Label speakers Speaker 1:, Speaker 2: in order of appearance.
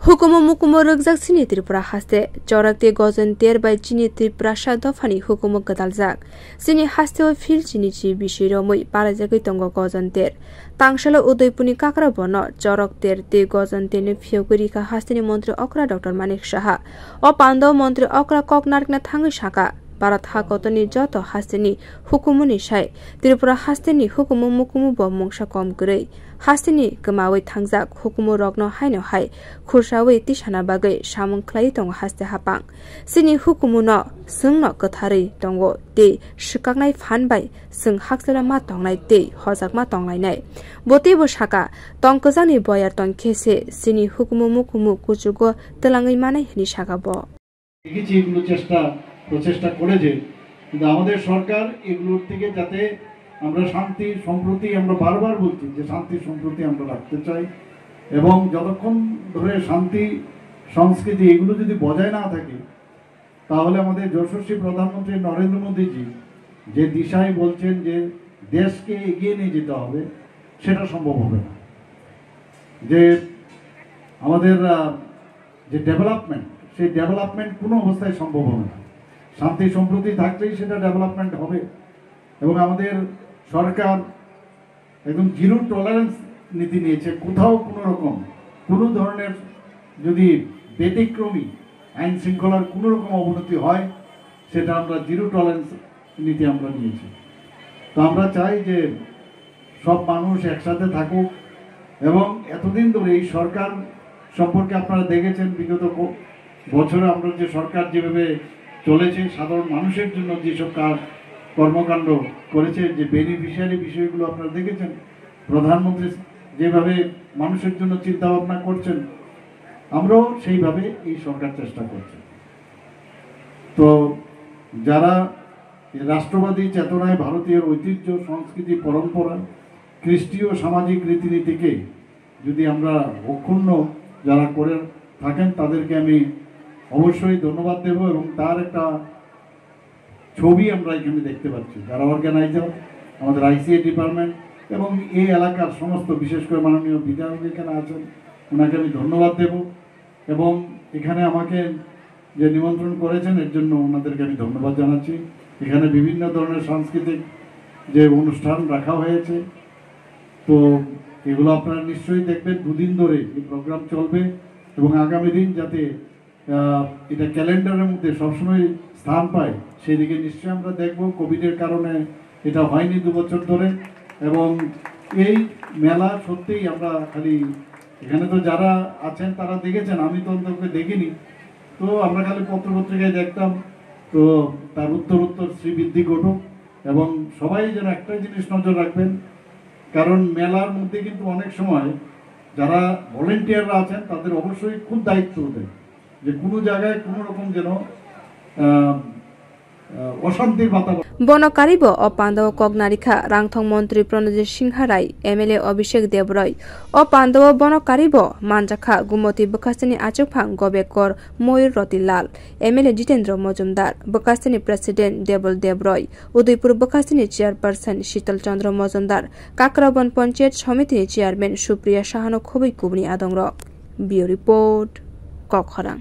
Speaker 1: Hukumu mukumu rukjak sini Tripura haste chorakte gojan 13 bai chini Tripura sa dofani hukumu gadaljak sini hasteo fil chini chi bishiro moi parajagai tongo gojan 13 tangsalo udaipuni kakra bono chorak 13 te gojan 13 ni phioguri ka hasteni mantri okra Dr. Manik Saha o pando mantri okra koknarkna thangi saka Bharat hakotoni joto hasteni hukumuni sai Tripura hasteni hukumu mukumu bo mongsa kom gurei hasteni gmawi thangjak hukumu rokno haino hai khursawi tisana bagai samung khlai tong haste hapang sini hukumu no sungno kathari tongo te shikaknai phanbai sung haksela ma tongnai te hojak ma tonglai nai bote bo saka tongkjani boyar tong khese sini hukumu mukumu kuchugo telangai manai hini saka bo
Speaker 2: প্রচেষ্টা করেছে কিন্তু আমাদের সরকার এগুলোর থেকে যাতে আমরা শান্তি সম্প্রীতি আমরা বারবার বলছি যে শান্তি সম্প্রীতি আমরা রাখতে চাই এবং যতক্ষণ ধরে শান্তি সংস্কৃতি এগুলো যদি বজায় না থাকে তাহলে আমাদের যশস্বী প্রধানমন্ত্রী নরেন্দ্র মোদীজি যে দিশায় বলছেন যে দেশকে এগিয়ে নিয়ে যেতে হবে সেটা সম্ভব হবে না যে আমাদের যে ডেভেলপমেন্ট সেই ডেভেলপমেন্ট কোনো অবস্থায় সম্ভব হবে না শান্তি সম্প্রীতি থাকলেই সেটা ডেভেলপমেন্ট হবে এবং আমাদের সরকার একদম জিরো টলারেন্স নীতি নিয়েছে কোথাও কোনো রকম কোনো ধরনের যদি ব্যতিক্রমী আইন শৃঙ্খলার কোনো রকম অবনতি হয় সেটা আমরা জিরো টলারেন্স নীতি আমরা নিয়েছি তো আমরা চাই যে সব মানুষ একসাথে থাকুক এবং এতদিন ধরে এই সরকার সম্পর্কে আপনারা দেখেছেন বিগত বছরে আমরা যে সরকার যেভাবে চলেছে সাধারণ মানুষের জন্য যেসব কাজ কর্মকাণ্ড করেছে যে বেনিফিশিয়ারি বিষয়গুলো আপনারা দেখেছেন প্রধানমন্ত্রী যেভাবে মানুষের জন্য চিন্তা ভাবনা করছেন আমরাও সেইভাবে এই সরকার চেষ্টা করছে তো যারা রাষ্ট্রবাদী চেতনায় ভারতীয় ঐতিহ্য সংস্কৃতি পরম্পরা খ্রিস্টীয় সামাজিক রীতিনীতিকে যদি আমরা অক্ষুণ্ণ যারা করে থাকেন তাদেরকে আমি অবশ্যই ধন্যবাদ দেব এবং তার একটা ছবি আমরা এখানে দেখতে পাচ্ছি যারা অর্গানাইজার আমাদের আইসিএ ডিপার্টমেন্ট এবং এই এলাকার সমস্ত বিশেষ করে মাননীয় বিধায়ক এখানে আছেন ওনাকে আমি ধন্যবাদ দেব এবং এখানে আমাকে যে নিমন্ত্রণ করেছেন এর জন্য ওনাদেরকে আমি ধন্যবাদ জানাচ্ছি এখানে বিভিন্ন ধরনের সাংস্কৃতিক যে অনুষ্ঠান রাখা হয়েছে তো এগুলো আপনারা নিশ্চয়ই দেখবেন দুদিন ধরে এই প্রোগ্রাম চলবে এবং আগামী দিন যাতে এটা ক্যালেন্ডারের মধ্যে সবসময় স্থান পায় সেদিকে নিশ্চয়ই আমরা দেখব কোভিডের কারণে এটা হয়নি 2 বছর ধরে এবং এই মেলা সত্যিই আমরা খালি এখানে তো যারা আছেন তারা দেখেছেন আমি তো অন্তত দেখিনি তো আমরা খালি পত্রপত্রিকায় দেখতাম তো তার উত্তর শ্রীবৃদ্ধি ঘটুক এবং সবাই যেন একটা জিনিস নজর রাখবেন কারণ মেলার মধ্যে কিন্তু অনেক সময় যারা ভলেন্টিয়াররা আছেন তাদের অবশ্যই খুব দায়িত্ব দেয় যে কোনো জায়গায় কোনো রকম যেন অশান্তির বাতাবরণ
Speaker 1: বনকারিব অপান্দব কগনারিখা রাংথং মন্ত্রী প্রণজিৎ সিংহ রায় এমএলএ অভিষেক দেবরয় অপান্দব বনকারিব মানজাখা গুমতি বকাস্তানি আচুকফাং গবেকর ময়ূর রতিলাল এমএলএ জিতেন্দ্র মজুমদার বকাস্তানি প্রেসিডেন্ট দেবল দেবরয় উদয়পুর বকাস্তানি চেয়ারপারসন শীতল চন্দ্র মজুমদার কাকরাবন পঞ্চায়েত সমিতির চেয়ারম্যান সুপ্রিয়া সাহানো খুবই কুবনি আদংর বিও রিপোর্ট কখরাং।